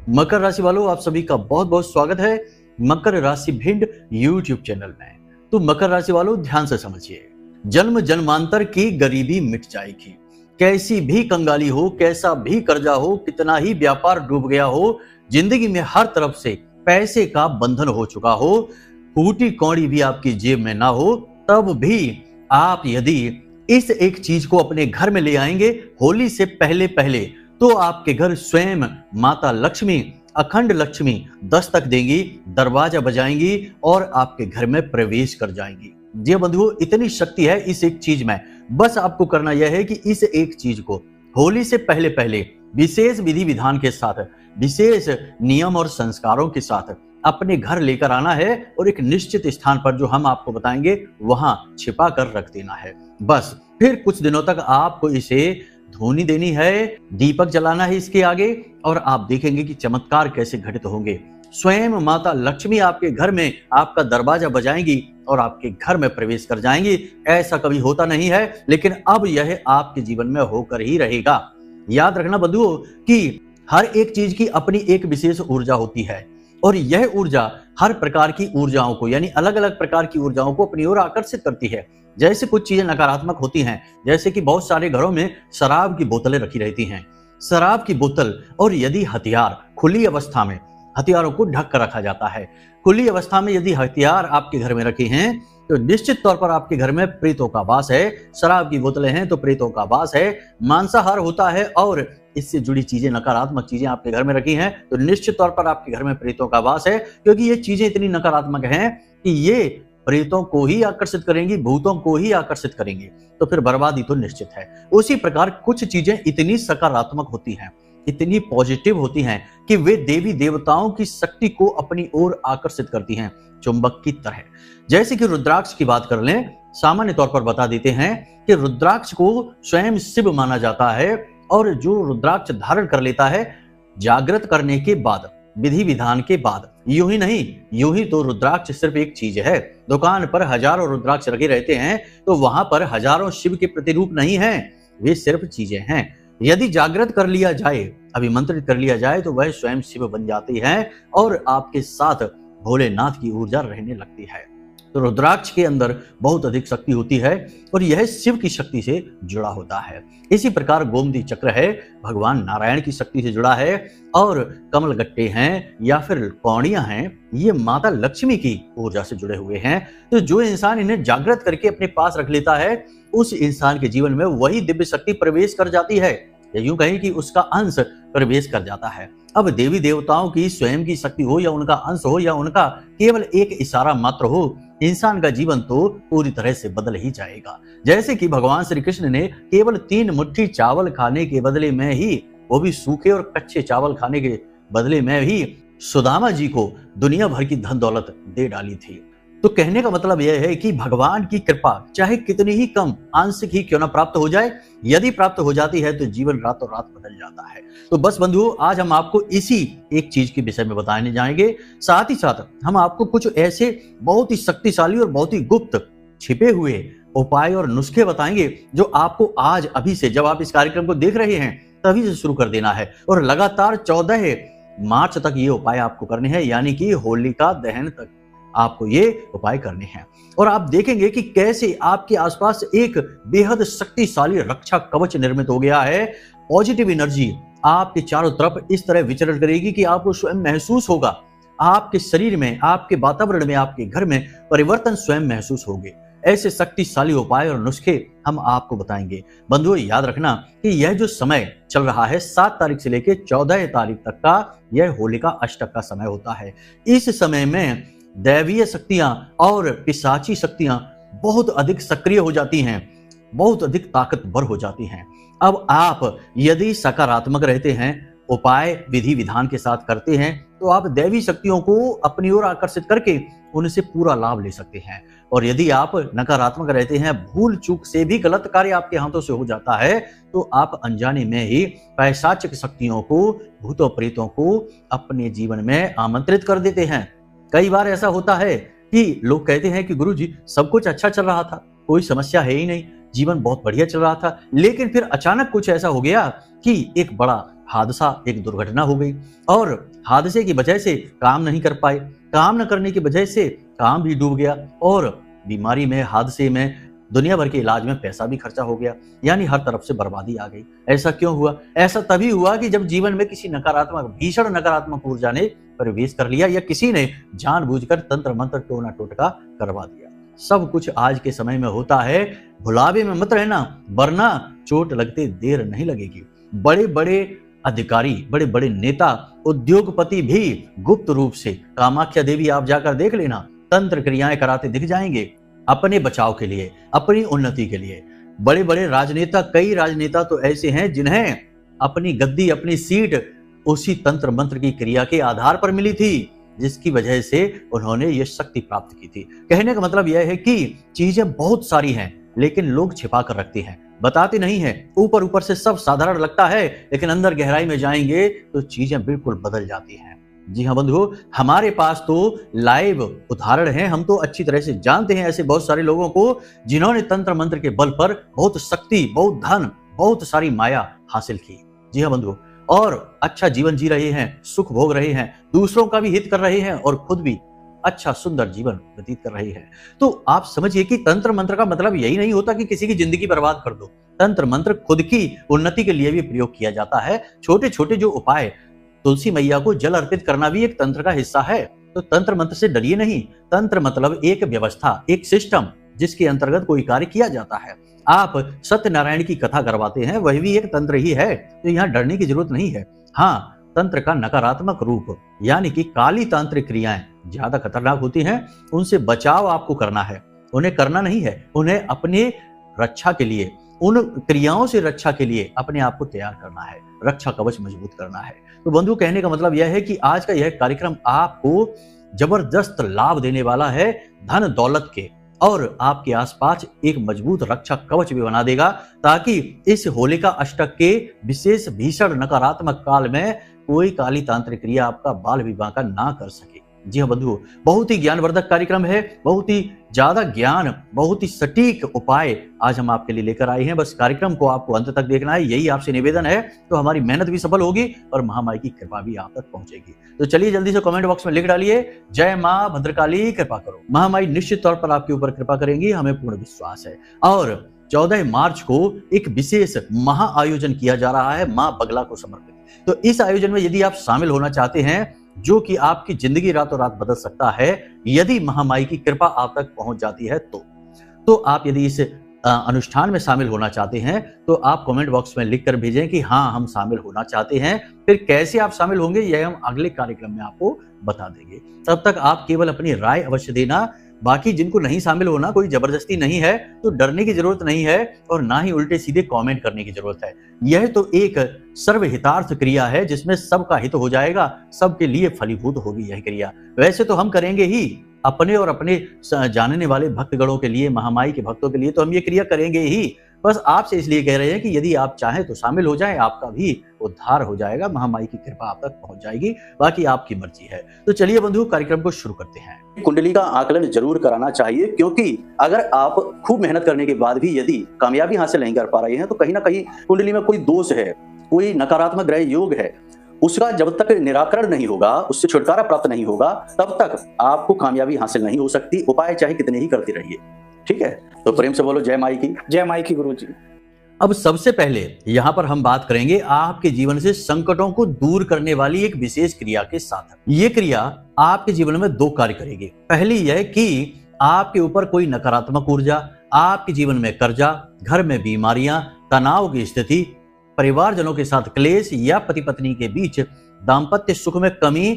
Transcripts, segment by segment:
मकर राशि वालों, आप सभी का बहुत बहुत स्वागत है मकर राशि भिंड यूट्यूब चैनल में। तो मकर राशि वालों, ध्यान से समझिए, जन्म जन्मांतर की गरीबी मिट जाएगी। कैसी भी कंगाली हो, कैसा भी कर्जा हो, कितना ही व्यापार डूब गया हो, जिंदगी में हर तरफ से पैसे का बंधन हो चुका हो, फूटी कौड़ी भी आपकी जेब में ना हो, तब भी आप यदि इस एक चीज को अपने घर में ले आएंगे होली से पहले पहले, तो आपके घर स्वयं माता लक्ष्मी, अखंड लक्ष्मी दस्तक देंगी, दरवाजा बजाएंगी और आपके घर में प्रवेश कर जाएंगी। जी बंधुओं, इतनी शक्ति है इस एक चीज में। बस आपको करना यह है कि इस एक चीज को होली से पहले पहले विशेष विधि विधान के साथ, विशेष नियम और संस्कारों के साथ अपने घर लेकर आना है और एक निश्चित स्थान पर, जो हम आपको बताएंगे, वहां छिपा कर रख देना है। बस फिर कुछ दिनों तक आपको इसे धूनी देनी है, दीपक जलाना है इसके आगे, और आप देखेंगे कि चमत्कार कैसे घटित होंगे। स्वयं माता लक्ष्मी आपके घर में आपका दरवाजा बजाएंगी और आपके घर में प्रवेश कर जाएंगी। ऐसा कभी होता नहीं है, लेकिन अब यह आपके जीवन में होकर ही रहेगा। याद रखना बंधुओं कि हर एक चीज की अपनी एक विशेष ऊर्जा होती है, और यह ऊर्जा हर प्रकार की ऊर्जाओं को, यानी अलग अलग प्रकार की ऊर्जाओं को अपनी ओर आकर्षित करती है। जैसे कुछ चीजें नकारात्मक होती हैं, जैसे कि बहुत सारे घरों में शराब की बोतलें रखी रहती हैं। शराब की बोतल और यदि हथियार खुली अवस्था में, हथियारों को ढक कर रखा जाता है। खुली अवस्था में यदि हथियार आपके घर में रखे हैं तो निश्चित तौर पर आपके घर में प्रेतों का वास है। शराब की बोतलें हैं तो प्रेतों का वास है। मांसाहार होता है और इससे जुड़ी चीजें, नकारात्मक चीजें आपके घर में रखी हैं तो निश्चित तौर पर आपके घर में प्रेतों का वास है, क्योंकि ये चीजें इतनी नकारात्मक हैं कि ये प्रेतों को ही आकर्षित करेंगी, भूतों को ही आकर्षित करेंगी, तो फिर बर्बादी तो निश्चित है। उसी प्रकार कुछ चीजें इतनी सकारात्मक होती हैं, इतनी पॉजिटिव होती हैं कि वे देवी देवताओं की शक्ति को अपनी ओर आकर्षित करती हैं, चुंबक की तरह। जैसे कि रुद्राक्ष की बात कर लें, सामान्य तौर पर बता देते हैं कि रुद्राक्ष को स्वयं शिव माना जाता है, और जो रुद्राक्ष धारण कर लेता है जागृत करने के बाद, विधि विधान के बाद, यूं ही नहीं, यूं ही तो रुद्राक्ष सिर्फ एक चीज है। दुकान पर हजारों रुद्राक्ष रखे रहते हैं तो वहां पर हजारों शिव के प्रतिरूप नहीं हैं, वे सिर्फ चीजें हैं। यदि जागृत कर लिया जाए, अभिमंत्रित कर लिया जाए, तो वह स्वयं शिव बन जाती है और आपके साथ भोलेनाथ की ऊर्जा रहने लगती है। तो रुद्राक्ष के अंदर बहुत अधिक शक्ति होती है और यह शिव की शक्ति से जुड़ा होता है। इसी प्रकार गोमती चक्र है, भगवान नारायण की शक्ति से जुड़ा है, और कमलगट्टे हैं या फिर कौड़ियां हैं, ये माता लक्ष्मी की ऊर्जा से जुड़े हुए हैं। तो जो इंसान इन्हें जागृत करके अपने पास रख लेता है, उस इंसान के जीवन में वही दिव्य शक्ति प्रवेश कर जाती है, या यूं कहें कि उसका अंश प्रवेश कर जाता है। अब देवी देवताओं की स्वयं की शक्ति हो या उनका अंश हो या उनका केवल एक इशारा मात्र हो, इंसान का जीवन तो पूरी तरह से बदल ही जाएगा। जैसे कि भगवान श्री कृष्ण ने केवल 3 मुट्ठी चावल खाने के बदले में ही, वो भी सूखे और कच्चे चावल खाने के बदले में ही, सुदामा जी को दुनिया भर की धन दौलत दे डाली थी। तो कहने का मतलब यह है कि भगवान की कृपा चाहे कितनी ही कम, आंशिक ही क्यों ना प्राप्त हो जाए, यदि प्राप्त हो जाती है तो जीवन रातों रात बदल जाता है। तो बस बंधुओं, आज हम आपको इसी एक चीज के विषय में बताने जाएंगे। साथ ही साथ हम आपको कुछ ऐसे बहुत ही शक्तिशाली और बहुत ही गुप्त छिपे हुए उपाय और नुस्खे बताएंगे, जो आपको आज अभी से, जब आप इस कार्यक्रम को देख रहे हैं तभी से शुरू कर देना है, और लगातार 14 मार्च तक ये उपाय आपको करने हैं, यानी कि होलिका दहन तक आपको ये उपाय करने हैं। और आप देखेंगे कि कैसे आपके आसपास एक बेहद शक्तिशाली रक्षा कवच निर्मित हो गया है। पॉजिटिव एनर्जी आपके चारों तरफ इस तरह विचरण करेगी कि आपको स्वयं महसूस होगा, आपके शरीर में, आपके वातावरण में, आपके घर में परिवर्तन स्वयं महसूस होंगे। ऐसे शक्तिशाली उपाय और नुस्खे हम आपको बताएंगे। बंधुओं, याद रखना कि यह जो समय चल रहा है 7 तारीख से लेकर 14 तारीख तक का, यह होलिका अष्टक का समय होता है। इस समय में दैवीय शक्तियां और पिशाची शक्तियां बहुत अधिक सक्रिय हो जाती हैं, बहुत अधिक ताकतवर हो जाती हैं। अब आप यदि सकारात्मक रहते हैं, उपाय विधि विधान के साथ करते हैं, तो आप दैवी शक्तियों को अपनी ओर आकर्षित करके उनसे पूरा लाभ ले सकते हैं। और यदि आप नकारात्मक रहते हैं, भूल चूक से भी गलत कार्य आपके हाथों से हो जाता है, तो आप अनजाने में ही पैशाचिक शक्तियों को, भूतों प्रेतों को अपने जीवन में आमंत्रित कर देते हैं। कई बार ऐसा होता है कि लोग कहते हैं कि गुरुजी, सब कुछ अच्छा चल रहा था, कोई समस्या है ही नहीं, जीवन बहुत बढ़िया चल रहा था, लेकिन फिर अचानक कुछ ऐसा हो गया कि एक बड़ा हादसा, एक दुर्घटना हो गई और हादसे की वजह से काम नहीं कर पाए, काम न करने की वजह से काम भी डूब गया और बीमारी में, हादसे में दुनिया भर के इलाज में पैसा भी खर्चा हो गया, यानी हर तरफ से बर्बादी आ गई। ऐसा क्यों हुआ? ऐसा तभी हुआ कि जब जीवन में किसी नकारात्मक, भीषण नकारात्मक ऊर्जा ने प्रवेश कर लिया या किसी ने जानबूझकर तंत्र मंत्र टोना टोटका करवा दिया। सब कुछ आज के समय में होता है, भुलावे में मत रहना, वरना चोट लगते देर नहीं लगेगी। बड़े बड़े अधिकारी, बड़े बड़े नेता, उद्योगपति भी गुप्त रूप से, कामाख्या देवी आप जाकर देख लेना, तंत्र क्रियाएं कराते दिख जाएंगे अपने बचाव के लिए, अपनी उन्नति के लिए। बड़े बड़े राजनेता, कई राजनेता तो ऐसे हैं जिन्हें अपनी गद्दी, अपनी सीट उसी तंत्र मंत्र की क्रिया के आधार पर मिली थी, जिसकी वजह से उन्होंने ये शक्ति प्राप्त की थी। कहने का मतलब यह है कि चीजें बहुत सारी हैं, लेकिन लोग छिपा कर रखते हैं, बताते नहीं है। ऊपर ऊपर से सब साधारण लगता है, लेकिन अंदर गहराई में जाएंगे तो चीजें बिल्कुल बदल जाती हैं। जी हाँ बंधुओं, हमारे पास तो लाइव उदाहरण हैं, हम तो अच्छी तरह से जानते हैं ऐसे बहुत सारे लोगों को जिन्होंने तंत्र मंत्र के बल पर बहुत शक्ति, बहुत धन, बहुत सारी माया हासिल की। जी हाँ बंधुओं, और अच्छा जीवन जी रहे हैं, सुख भोग रहे हैं, दूसरों का भी हित कर रहे हैं और खुद भी अच्छा सुंदर जीवन व्यतीत कर रही है। तो आप समझिए कि तंत्र मंत्र का मतलब यही नहीं होता कि किसी की जिंदगी बर्बाद कर दो। तंत्र मंत्र खुद की उन्नति के लिए भी प्रयोग किया जाता है। छोटे छोटे जो उपाय, तुलसी मैया को जल अर्पित करना भी एक तंत्र का हिस्सा है। तो तंत्र मंत्र से डरिए नहीं। तंत्र मतलब एक व्यवस्था, एक सिस्टम जिसके अंतर्गत कोई कार्य किया जाता है। आप सत्यनारायण की कथा करवाते हैं, वह भी एक तंत्र ही है, तो यहाँ डरने की जरूरत नहीं है। हाँ, तंत्र का नकारात्मक रूप यानी कि काली तांत्रिक क्रियाएं ज्यादा खतरनाक होती हैं, उनसे बचाव आपको करना है, उन्हें करना नहीं है। उन्हें अपने रक्षा के लिए, उन क्रियाओं से रक्षा के लिए अपने आप को तैयार करना है, रक्षा कवच मजबूत करना है। तो बंधु, कहने का मतलब यह है कि आज का यह कार्यक्रम आपको जबरदस्त लाभ देने वाला है, धन दौलत के, और आपके आसपास एक मजबूत रक्षा कवच भी बना देगा, ताकि इस होलिका अष्टक के विशेष भीषण नकारात्मक काल में कोई काली तांत्रिक क्रिया आपका बाल भी बांका ना कर सके। जी हाँ बंधुओं, बहुत ही ज्ञानवर्धक कार्यक्रम है, बहुत ही ज्यादा ज्ञान, बहुत ही सटीक उपाय आज हम आपके लिए लेकर आए हैं। बस कार्यक्रम को आपको अंत तक देखना है, यही आपसे निवेदन है, तो हमारी मेहनत भी सफल होगी और महामाई की कृपा भी आप तक पहुंचेगी। तो चलिए जल्दी से कमेंट बॉक्स में लिख डालिए, जय मां भद्रकाली कृपा करो। महामाई निश्चित तौर पर आपके ऊपर कृपा करेंगी, हमें पूर्ण विश्वास है। और 14 मार्च को एक विशेष महा आयोजन किया जा रहा है मां बगला को समर्पित। तो इस आयोजन में यदि आप शामिल होना चाहते हैं, जो कि आपकी जिंदगी रातों रात बदल सकता है, यदि महामाई की कृपा आप तक पहुंच जाती है तो आप यदि इस अनुष्ठान में शामिल होना चाहते हैं, तो आप कमेंट बॉक्स में लिख कर भेजें कि हाँ हम शामिल होना चाहते हैं। फिर कैसे आप शामिल होंगे यह हम अगले कार्यक्रम में आपको बता देंगे। तब तक आप केवल अपनी राय अवश्य देना। बाकी जिनको नहीं शामिल होना, कोई जबरदस्ती नहीं है, तो डरने की जरूरत नहीं है और ना ही उल्टे सीधे कमेंट करने की जरूरत है। यह तो एक सर्वहितार्थ क्रिया है जिसमें सबका हित हो जाएगा, सबके लिए फलीभूत होगी यह क्रिया। वैसे तो हम करेंगे ही अपने और अपने जानने वाले भक्तगणों के लिए, महामाई के भक्तों के लिए तो हम ये क्रिया करेंगे ही। बस आपसे इसलिए कह रहे हैं कि यदि आप चाहें तो शामिल हो जाएं, आपका भी उद्धार हो जाएगा, महामाई की कृपा आप तक पहुंच जाएगी। बाकी आपकी मर्जी है। तो चलिए बंधु, कार्यक्रम को शुरू करते हैं। कुंडली का आकलन जरूर कराना चाहिए, क्योंकि अगर आप खूब मेहनत करने के बाद भी यदि कामयाबी हासिल नहीं कर पा रहे हैं, तो कहीं ना कहीं कुंडली में कोई दोष है, कोई नकारात्मक ग्रह योग है। उसका जब तक निराकरण नहीं होगा, उससे छुटकारा प्राप्त नहीं होगा, तब तक आपको कामयाबी हासिल नहीं हो सकती। उपाय चाहे कितने ही करते रहिए। ठीक है, तो प्रेम से बोलो जय माई की। जय माई की गुरुजी। अब सबसे पहले यहाँ पर हम बात करेंगे आपके जीवन से संकटों को दूर करने वाली एक विशेष क्रिया के साथ। ये क्रिया आपके जीवन में दो कार्य करेगी। पहली यह कि आपके ऊपर कोई नकारात्मक ऊर्जा, आपके जीवन में कर्जा, घर में बीमारियां, तनाव की स्थिति, परिवारजनों के साथ क्लेश या पति पत्नी के बीच दाम्पत्य सुख में कमी,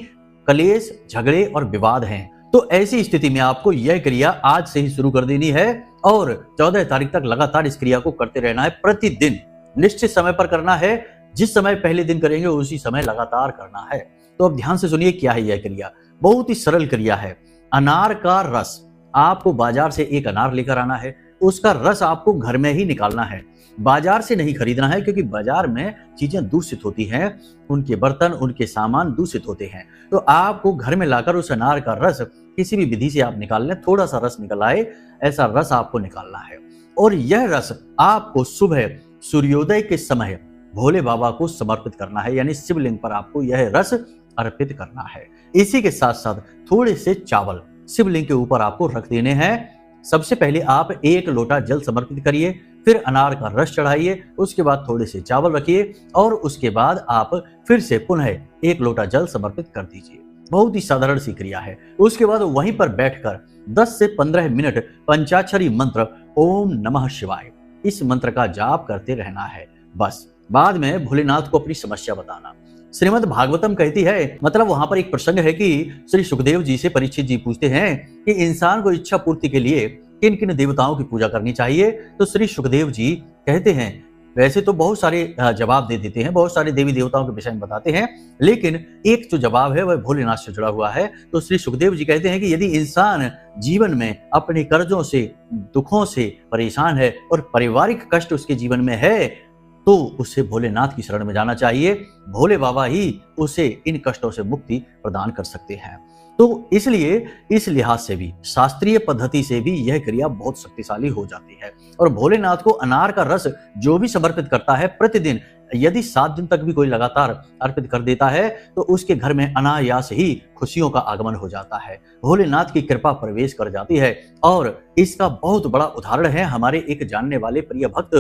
क्लेश, झगड़े और विवाद हैं, तो ऐसी स्थिति में आपको यह क्रिया आज से ही शुरू कर देनी है और 14 तारीख तक लगातार इस क्रिया को करते रहना है। प्रतिदिन निश्चित समय पर करना है, जिस समय पहले दिन करेंगे उसी समय लगातार करना है। तो अब ध्यान से सुनिए क्या है यह क्रिया। बहुत ही सरल क्रिया है। अनार का रस, आपको बाजार से एक अनार लेकर आना है, उसका रस आपको घर में ही निकालना है, बाजार से नहीं खरीदना है, क्योंकि बाजार में चीजें दूषित होती हैं, उनके बर्तन, उनके सामान दूषित होते हैं। तो आपको घर में लाकर उस अनार का रस किसी भी विधि से आप निकाल लें, थोड़ा सा रस निकल आए, ऐसा रस आपको निकालना है। और यह रस आपको सुबह सूर्योदय के समय भोले बाबा को समर्पित करना है, यानी शिवलिंग पर आपको यह रस अर्पित करना है। इसी के साथ साथ थोड़े से चावल शिवलिंग के ऊपर आपको रख देने हैं। सबसे पहले आप 1 लोटा जल समर्पित करिए, फिर अनार का रस चढ़ाइए, उसके बाद थोड़े से चावल रखिए और उसके बाद आप फिर से पुनः 1 लोटा जल समर्पित कर दीजिए। बहुत ही साधारण सी क्रिया है। उसके बाद वहीं पर बैठकर 10 से 15 मिनट पंचाक्षरी मंत्र ओम नमः शिवाय इस मंत्र का जाप करते रहना है। बस बाद में भोलेनाथ को अपनी समस्या बताना। श्रीमद् भागवतम कहती है, मतलब वहां पर एक प्रसंग है कि श्री सुखदेव जी से परीक्षित जी पूछते हैं कि इंसान को इच्छा पूर्ति के लिए किन किन देवताओं की पूजा करनी चाहिए। तो श्री सुखदेव जी कहते हैं, वैसे तो बहुत सारे जवाब दे देते हैं, बहुत सारे देवी देवताओं के विषय में बताते हैं, लेकिन एक जो जवाब है वह भोलेनाथ से जुड़ा हुआ है। तो श्री सुखदेव जी कहते हैं कि यदि इंसान जीवन में अपने कर्जों से, दुखों से परेशान है और पारिवारिक कष्ट उसके जीवन में है, तो उसे भोलेनाथ की शरण में जाना चाहिए। भोले बाबा ही उसे इन कष्टों से मुक्ति प्रदान कर सकते हैं। तो इसलिए इस लिहाज से भी, शास्त्रीय पद्धति से भी यह क्रिया बहुत शक्तिशाली हो जाती है। और भोलेनाथ को अनार का रस जो भी समर्पित करता है प्रतिदिन, यदि 7 दिन तक भी कोई लगातार अर्पित कर देता है तो उसके घर में अनायास ही खुशियों का आगमन हो जाता है, भोलेनाथ की कृपा प्रवेश कर जाती है। और इसका बहुत बड़ा उदाहरण है हमारे एक जानने वाले प्रिय भक्त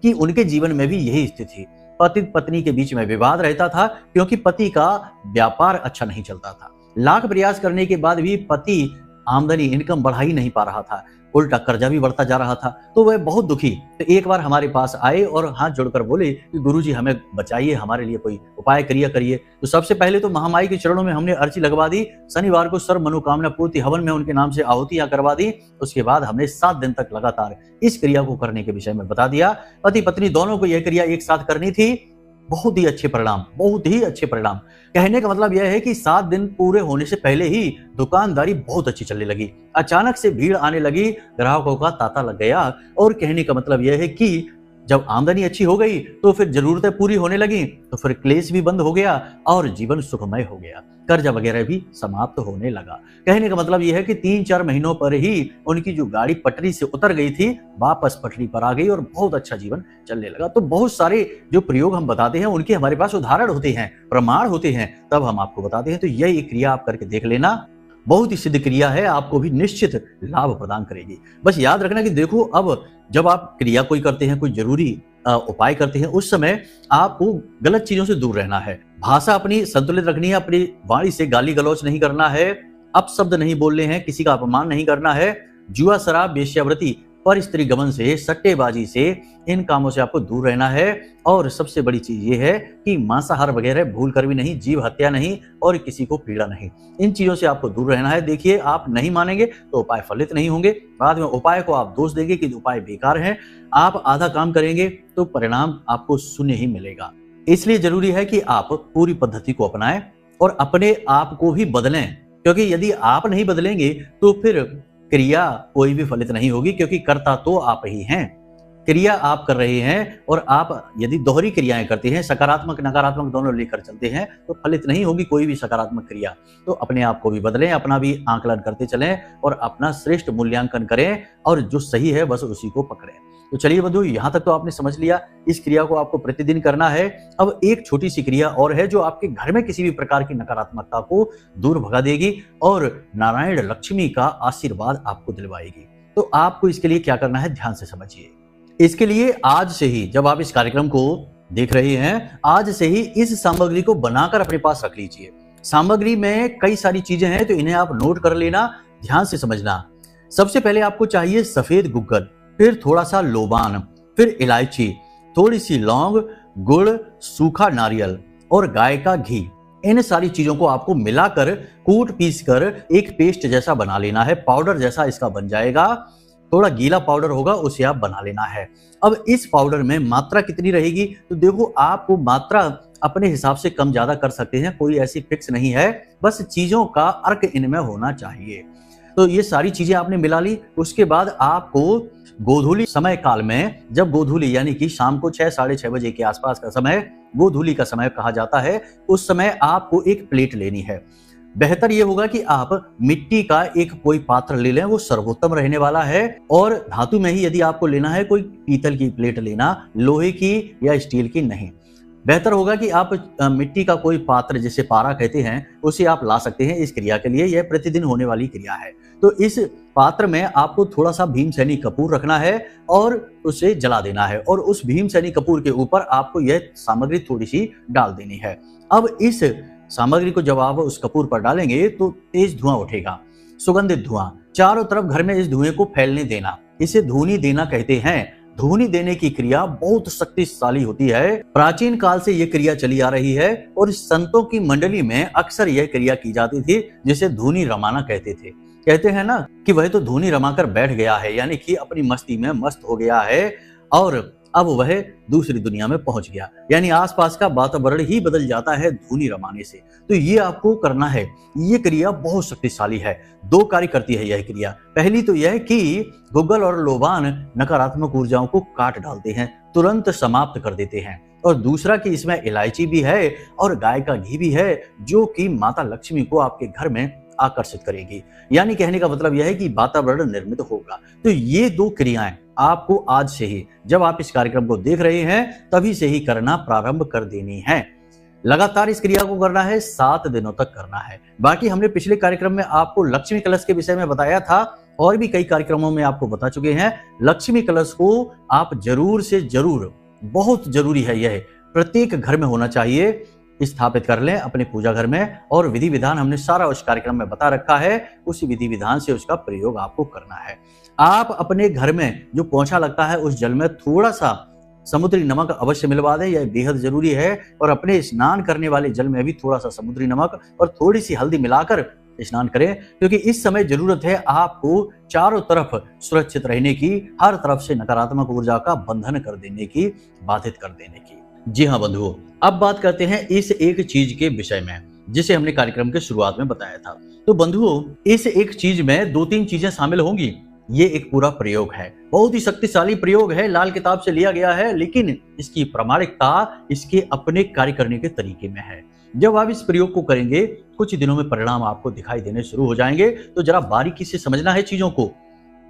कि उनके जीवन में भी यही स्थिति थी। पति पत्नी के बीच में विवाद रहता था क्योंकि पति का व्यापार अच्छा नहीं चलता था। लाख प्रयास करने के बाद भी पति आमदनी इनकम बढ़ा ही नहीं पा रहा था, उल्टा कर्जा भी बढ़ता जा रहा था। तो वह बहुत दुखी, तो एक बार हमारे पास आए और हाथ जोड़कर बोले कि गुरुजी हमें बचाइए, हमारे लिए कोई उपाय करिए। तो सबसे पहले तो महामाई के चरणों में हमने अर्जी लगवा दी, शनिवार को सर्व मनोकामना पूर्ति हवन में उनके नाम से आहुतियां करवा दी। उसके बाद हमने 7 दिन तक लगातार इस क्रिया को करने के विषय में बता दिया। पति पत्नी दोनों को यह क्रिया एक साथ करनी थी। बहुत ही अच्छे परिणाम, बहुत ही अच्छे परिणाम। कहने का मतलब यह है कि 7 दिन पूरे होने से पहले ही दुकानदारी बहुत अच्छी चलने लगी, अचानक से भीड़ आने लगी, ग्राहकों का तांता लग गया। और कहने का मतलब यह है कि जब आमदनी अच्छी हो गई तो फिर जरूरतें पूरी होने लगी, तो फिर क्लेश भी बंद हो गया और जीवन सुखमय हो गया, कर्जा वगैरह भी समाप्त होने लगा। कहने का मतलब यह है कि 3-4 महीनों पर ही उनकी जो गाड़ी पटरी से उतर गई थी वापस पटरी पर आ गई और बहुत अच्छा जीवन चलने लगा। तो बहुत सारे जो प्रयोग हम बताते हैं उनके हमारे पास उदाहरण होते हैं, प्रमाण होते हैं, तब हम आपको बताते हैं। तो यह एक क्रिया आप करके देख लेना, बहुत ही सिद्ध क्रिया है, आपको भी निश्चित लाभ प्रदान करेगी। बस याद रखना कि देखो, अब जब आप क्रिया कोई करते हैं, कोई जरूरी उपाय करते हैं, उस समय आपको गलत चीजों से दूर रहना है, भाषा अपनी संतुलित रखनी है, अपनी वाणी से गाली गलौच नहीं करना है, अपशब्द नहीं बोलने हैं, किसी का अपमान नहीं करना है, जुआ शराब वेश्यावृत्ति पर स्त्री गमन से, सट्टेबाजी से, इन कामों से आपको दूर रहना है। और सबसे बड़ी चीज ये है कि मांसाहार वगैरह भूल कर भी नहीं, जीव हत्या नहीं और किसी को पीड़ा नहीं, इन चीजों से आपको दूर रहना है। देखिए, आप नहीं मानेंगे तो उपाय फलित नहीं होंगे, बाद में उपाय को आप दोष देंगे कि उपाय बेकार है। आप आधा काम करेंगे तो परिणाम आपको शून्य ही मिलेगा। इसलिए जरूरी है कि आप पूरी पद्धति को अपनाएं और अपने आप को भी बदलें, क्योंकि यदि आप नहीं बदलेंगे तो फिर क्रिया कोई भी फलित नहीं होगी, क्योंकि कर्ता तो आप ही हैं। क्रिया आप कर रहे हैं और आप यदि दोहरी क्रियाएं करते हैं, सकारात्मक नकारात्मक दोनों लेकर चलते हैं, तो फलित नहीं होगी कोई भी सकारात्मक क्रिया। तो अपने आप को भी बदलें, अपना भी आंकलन करते चलें और अपना श्रेष्ठ मूल्यांकन करें और जो सही है बस उसी को पकड़ें। तो चलिए बंधु, यहाँ तक तो आपने समझ लिया, इस क्रिया को आपको प्रतिदिन करना है। अब एक छोटी सी क्रिया और है जो आपके घर में किसी भी प्रकार की नकारात्मकता को दूर भगा देगी और नारायण लक्ष्मी का आशीर्वाद आपको दिलवाएगी। तो आपको इसके लिए क्या करना है, ध्यान से समझिए। इसके लिए आज से ही, जब आप इस कार्यक्रम को देख रहे हैं, आज से ही इस सामग्री को बनाकर अपने पास रख लीजिए। सामग्री में कई सारी चीजें हैं, तो इन्हें आप नोट कर लेना, ध्यान से समझना। सबसे पहले आपको चाहिए सफेद गुग्गल, फिर थोड़ा सा लोबान, फिर इलायची, थोड़ी सी लौंग, गुड़, सूखा नारियल और गाय का घी। इन सारी चीजों को आपको मिलाकर कूट पीस कर एक पेस्ट जैसा बना लेना है, पाउडर जैसा इसका बन जाएगा। थोड़ा गीला पाउडर होगा, उसे आप बना लेना है। अब इस पाउडर में मात्रा कितनी रहेगी, तो देखो आपको मात्रा अपने हिसाब से कम ज्यादा कर सकते हैं, कोई ऐसी फिक्स नहीं है, बस चीजों का अर्क इनमें होना चाहिए। तो ये सारी चीजें आपने मिला ली। उसके बाद आपको गोधूली समय काल में, जब गोधूली यानी कि शाम को 6-6:30 बजे के आसपास का समय गोधूली का समय कहा जाता है, उस समय आपको एक प्लेट लेनी है। बेहतर ये होगा कि आप मिट्टी का एक कोई पात्र ले लें, वो सर्वोत्तम रहने वाला है। और धातु में ही यदि आपको लेना है, कोई पीतल की प्लेट लेना, लोहे की या स्टील की नहीं। बेहतर होगा कि आप मिट्टी का कोई पात्र, जिसे पारा कहते हैं, उसे आप ला सकते हैं इस क्रिया के लिए। यह प्रतिदिन होने वाली क्रिया है। तो इस पात्र में आपको थोड़ा सा भीमसेनी कपूर रखना है और उसे जला देना है, और उस भीमसेनी कपूर के ऊपर आपको यह सामग्री थोड़ी सी डाल देनी है। अब इस सामग्री को जब आप उस कपूर पर डालेंगे तो तेज धुआं उठेगा, सुगंधित धुआं। चारों तरफ घर में इस धुएं को फैलने देना, इसे धूनी देना कहते हैं। धूनी देने की क्रिया बहुत शक्तिशाली होती है। प्राचीन काल से यह क्रिया चली आ रही है और संतों की मंडली में अक्सर यह क्रिया की जाती थी, जिसे धूनी रमाना कहते थे। कहते हैं ना कि वह तो धूनी रमाकर बैठ गया है, यानी कि अपनी मस्ती में मस्त हो गया है और अब वह दूसरी दुनिया में पहुंच गया, यानी आसपास का वातावरण ही बदल जाता है धूनी रमाने से। तो ये आपको करना है। ये क्रिया बहुत शक्तिशाली है। दो कार्य करती है यह क्रिया। पहली तो यह कि गुग्गल और लोबान नकारात्मक ऊर्जाओं को काट डालते हैं, तुरंत समाप्त कर देते हैं। और दूसरा कि इसमें इलायची भी है और गाय का घी भी है, जो कि माता लक्ष्मी को आपके घर में आकर्षित करेगी। यानी कहने का मतलब यह है कि वातावरण निर्मित होगा। तो ये दो क्रियाएं आपको आज से ही, जब आप इस कार्यक्रम को देख रहे हैं तभी से ही करना प्रारंभ कर देनी है। लगातार इस क्रिया को करना है, 7 दिनों तक करना है। बाकी हमने पिछले कार्यक्रम में आपको लक्ष्मी कलश के विषय में बताया था, और भी कई कार्यक्रमों में आपको बता चुके हैं। लक्ष्मी कलश को आप जरूर से जरूर, बहुत जरूरी है, यह प्रत्येक घर में होना चाहिए, स्थापित कर लें अपने पूजा घर में। और विधि विधान हमने सारा उस कार्यक्रम में बता रखा है, उसी विधि विधान से उसका प्रयोग आपको करना है। आप अपने घर में जो पोंछा लगता है उस जल में थोड़ा सा समुद्री नमक अवश्य मिलवा दें, यह बेहद जरूरी है। और अपने स्नान करने वाले जल में भी थोड़ा सा समुद्री नमक और थोड़ी सी हल्दी मिलाकर स्नान करें, क्योंकि इस समय जरूरत है आपको चारों तरफ सुरक्षित रहने की, हर तरफ से नकारात्मक ऊर्जा का बंधन कर देने की, बाधित कर देने की। जी हाँ बंधुओं, अब बात करते हैं इस एक चीज के विषय में, जिसे हमने कार्यक्रम के शुरुआत में बताया था। तो बंधुओं, इस एक चीज में 2-3 चीजें शामिल होंगी। ये एक पूरा प्रयोग है, बहुत ही शक्तिशाली प्रयोग है, लाल किताब से लिया गया है, लेकिन इसकी प्रामाणिकता इसके अपने कार्य करने के तरीके में है। जब आप इस प्रयोग को करेंगे, कुछ दिनों में परिणाम आपको दिखाई देने शुरू हो जाएंगे। तो जरा बारीकी से समझना है चीजों को।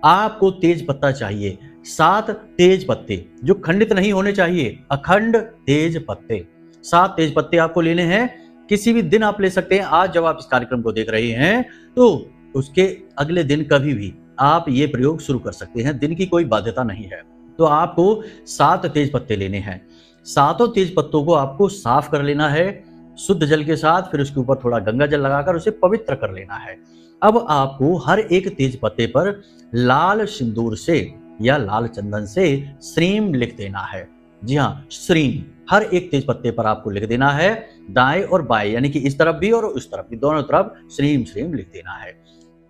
आपको तेज पत्ता चाहिए, 7 तेज पत्ते, जो खंडित नहीं होने चाहिए, अखंड तेज पत्ते। 7 तेज पत्ते आपको लेने हैं। किसी भी दिन आप ले सकते हैं। आज जब आप इस कार्यक्रम को देख रहे हैं तो उसके अगले दिन कभी भी आप ये प्रयोग शुरू कर सकते हैं, दिन की कोई बाध्यता नहीं है। तो आपको 7 तेज पत्ते लेने हैं। 7 तेज पत्तों को आपको साफ कर लेना है शुद्ध जल के साथ, फिर उसके ऊपर थोड़ा गंगा जल लगाकर उसे पवित्र कर लेना है। अब आपको हर एक तेज पत्ते पर लाल सिंदूर से या लाल चंदन से श्रीम लिख देना है। जी हाँ, श्रीम हर एक तेज पत्ते पर आपको लिख देना है, दाएं और बाएं, यानी कि इस तरफ भी और उस तरफ भी, दोनों तरफ श्रीम श्रीम लिख देना है।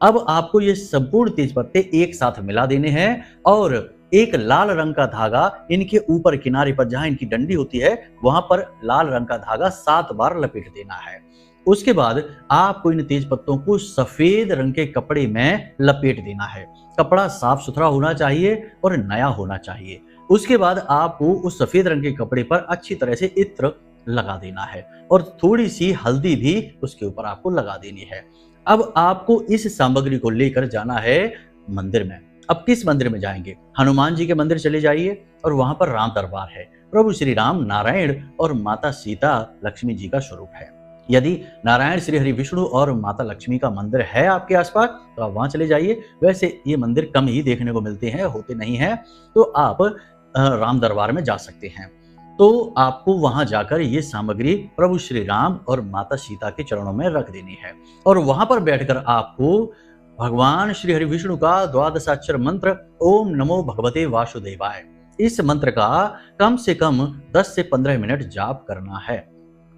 अब आपको ये संपूर्ण तेज पत्ते एक साथ मिला देने हैं और एक लाल रंग का धागा इनके ऊपर किनारे पर, जहां इनकी डंडी होती है, वहां पर लाल रंग का धागा 7 बार लपेट देना है। उसके बाद आपको इन तेज पत्तों को सफेद रंग के कपड़े में लपेट देना है। कपड़ा साफ सुथरा होना चाहिए और नया होना चाहिए। उसके बाद आपको उस सफेद रंग के कपड़े पर अच्छी तरह से इत्र लगा देना है और थोड़ी सी हल्दी भी उसके ऊपर आपको लगा देनी है। अब आपको इस सामग्री को लेकर जाना है मंदिर में। अब किस मंदिर में जाएंगे? हनुमान जी के मंदिर चले जाइए और वहां पर राम दरबार है। प्रभु श्री राम, नारायण और माता सीता लक्ष्मी जी का स्वरूप है। यदि नारायण, श्री हरि विष्णु और माता लक्ष्मी का मंदिर है आपके आसपास तो आप वहां चले जाइए। वैसे ये मंदिर कम ही देखने को मिलते हैं, होते नहीं हैं, तो आप राम दरबार में जा सकते हैं। तो आपको वहां जाकर ये सामग्री प्रभु श्री राम और माता सीता के चरणों में रख देनी है और वहां पर बैठकर आपको भगवान श्री हरि विष्णु का 12 मंत्र ओम नमो भगवते वासुदेवाय, इस मंत्र का कम से कम 10 से 15 मिनट जाप करना है।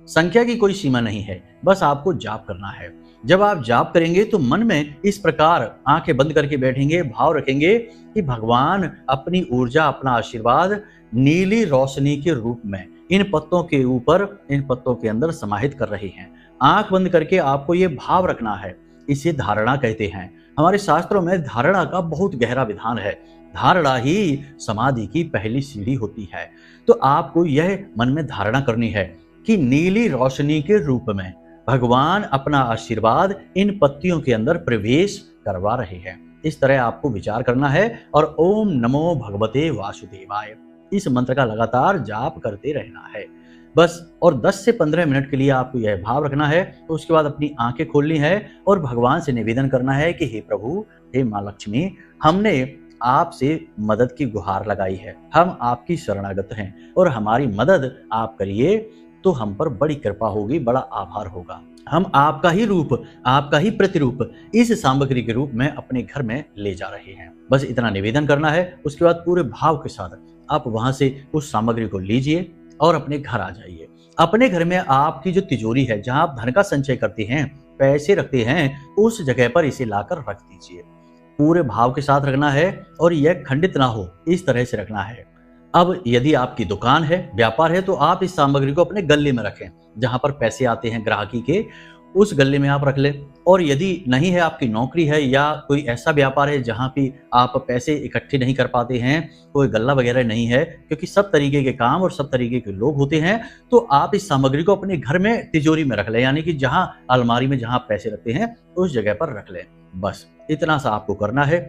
संख्या की कोई सीमा नहीं है, बस आपको जाप करना है। जब आप जाप करेंगे तो मन में इस प्रकार आंखें बंद करके बैठेंगे, भाव रखेंगे कि भगवान अपनी ऊर्जा, अपना आशीर्वाद नीली रोशनी के रूप में इन पत्तों के ऊपर, इन पत्तों के अंदर समाहित कर रहे हैं। आंख बंद करके आपको ये भाव रखना है। इसे धारणा कहते हैं। हमारे शास्त्रों में धारणा का बहुत गहरा विधान है। धारणा ही समाधि की पहली सीढ़ी होती है। तो आपको यह मन में धारणा करनी है कि नीली रोशनी के रूप में भगवान अपना आशीर्वाद इन पत्तियों के अंदर प्रवेश करवा रहे हैं। इस तरह आपको विचार करना है और ओम नमो भगवते वासुदेवाय, इस मंत्र का लगातार जाप करते रहना है। बस। और 10 से 15 मिनट के लिए आपको यह भाव रखना है। तो उसके बाद अपनी आंखें खोलनी है और भगवान से निवेदन करना है कि हे प्रभु, हे माँ लक्ष्मी, हमने आपसे मदद की गुहार लगाई है, हम आपकी शरणागत हैं और हमारी मदद आप करिए तो हम पर बड़ी कृपा होगी, बड़ा आभार होगा। हम आपका ही रूप, आपका ही प्रतिरूप इस सामग्री के रूप में अपने घर में ले जा रहे हैं। बस इतना निवेदन करना है। उसके बाद पूरे भाव के साथ आप वहां से उस सामग्री को लीजिए और अपने घर आ जाइए। अपने घर में आपकी जो तिजोरी है, जहां आप धन का संचय करते हैं, पैसे रखते हैं, उस जगह पर इसे लाकर रख दीजिए। पूरे भाव के साथ रखना है और यह खंडित ना हो, इस तरह से रखना है। अब यदि आपकी दुकान है, व्यापार है, तो आप इस सामग्री को अपने गल्ले में रखें, जहां पर पैसे आते हैं ग्राहकी के, उस गल्ले में आप रख लें। और यदि नहीं है, आपकी नौकरी है या कोई ऐसा व्यापार है जहां भी आप पैसे इकट्ठे नहीं कर पाते हैं, कोई गल्ला वगैरह नहीं है, क्योंकि सब तरीके के काम और सब तरीके के लोग होते हैं, तो आप इस सामग्री को अपने घर में तिजोरी में रख लें, यानी कि जहां अलमारी में जहां पैसे रखते हैं उस जगह पर रख लें। बस इतना सा आपको करना है।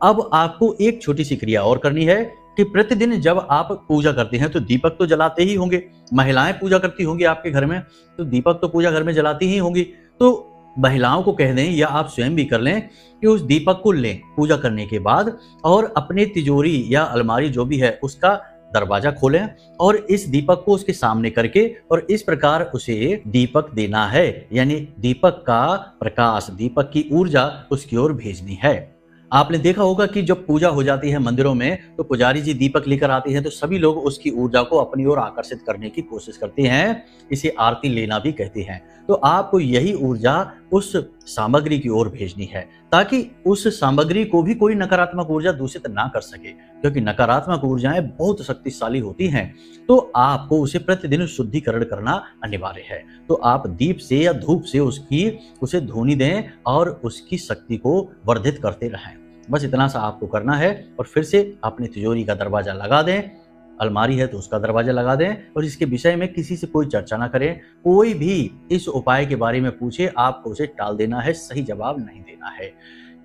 अब आपको एक छोटी सी क्रिया और करनी है कि प्रतिदिन जब आप पूजा करते हैं तो दीपक तो जलाते ही होंगे। महिलाएं पूजा करती होंगी आपके घर में, तो दीपक तो पूजा घर में जलाती ही होंगी। तो महिलाओं को कह दें या आप स्वयं भी कर लें कि उस दीपक को लें पूजा करने के बाद और अपनी तिजोरी या अलमारी जो भी है उसका दरवाजा खोलें और इस दीपक को उसके सामने करके और इस प्रकार उसे दीपक देना है, यानी दीपक का प्रकाश, दीपक की ऊर्जा उसकी ओर भेजनी है। आपने देखा होगा कि जब पूजा हो जाती है मंदिरों में, तो पुजारी जी दीपक लेकर आते हैं तो सभी लोग उसकी ऊर्जा को अपनी ओर आकर्षित करने की कोशिश करते हैं। इसे आरती लेना भी कहते हैं। तो आपको यही ऊर्जा उस सामग्री की ओर भेजनी है, ताकि उस सामग्री को भी कोई नकारात्मक ऊर्जा दूषित ना कर सके, क्योंकि नकारात्मक ऊर्जाएं बहुत शक्तिशाली होती हैं। तो आपको उसे प्रतिदिन शुद्धिकरण करना अनिवार्य है। तो आप दीप से या धूप से उसे धूनी दें और उसकी शक्ति को वर्धित करते रहें। बस इतना सा आपको करना है और फिर से अपनी तिजोरी का दरवाजा लगा दें। अलमारी है तो उसका दरवाजा लगा दें और इसके विषय में किसी से कोई चर्चा ना करें। कोई भी इस उपाय के बारे में पूछे, आपको उसे टाल देना है, सही जवाब नहीं देना है।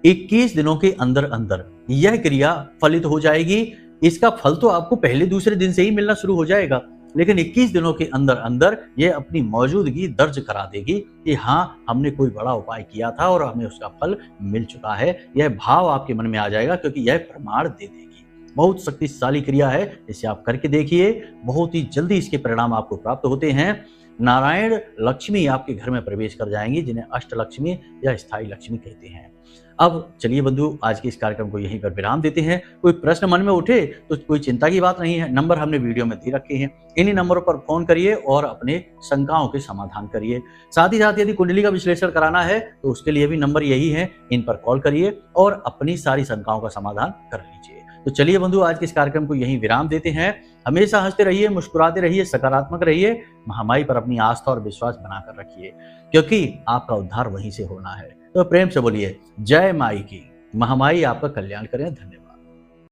21 दिनों के अंदर अंदर यह क्रिया फलित हो जाएगी। इसका फल तो आपको पहले दूसरे दिन से ही मिलना शुरू हो जाएगा, लेकिन 21 दिनों के अंदर अंदर यह अपनी मौजूदगी दर्ज करा देगी कि हाँ, हमने कोई बड़ा उपाय किया था और हमें उसका फल मिल चुका है। यह भाव आपके मन में आ जाएगा, क्योंकि यह प्रमाण दे देगी। बहुत शक्तिशाली क्रिया है, इसे आप करके देखिए। बहुत ही जल्दी इसके परिणाम आपको प्राप्त होते हैं। नारायण लक्ष्मी आपके घर में प्रवेश कर जाएंगी, जिन्हें अष्ट लक्ष्मी या स्थायी लक्ष्मी कहते हैं। अब चलिए बंधु, आज के इस कार्यक्रम को यहीं पर विराम देते हैं। कोई प्रश्न मन में उठे तो कोई चिंता की बात नहीं है, नंबर हमने वीडियो में दे रखे हैं। इन्हीं नंबरों पर फोन करिए और अपने शंकाओं के समाधान करिए। साथ ही साथ यदि कुंडली का विश्लेषण कराना है तो उसके लिए भी नंबर यही है, इन पर कॉल करिए और अपनी सारी शंकाओं का समाधान कर लीजिए। तो चलिए बंधु, आज के इस कार्यक्रम को यहीं विराम देते हैं। हमेशा हंसते रहिए, मुस्कुराते रहिए, सकारात्मक रहिए। महामाई पर अपनी आस्था और विश्वास बनाकर रखिए, क्योंकि आपका उद्धार वहीं से होना है। तो प्रेम से बोलिए जय माई की। महामाई आपका कल्याण करें। धन्यवाद।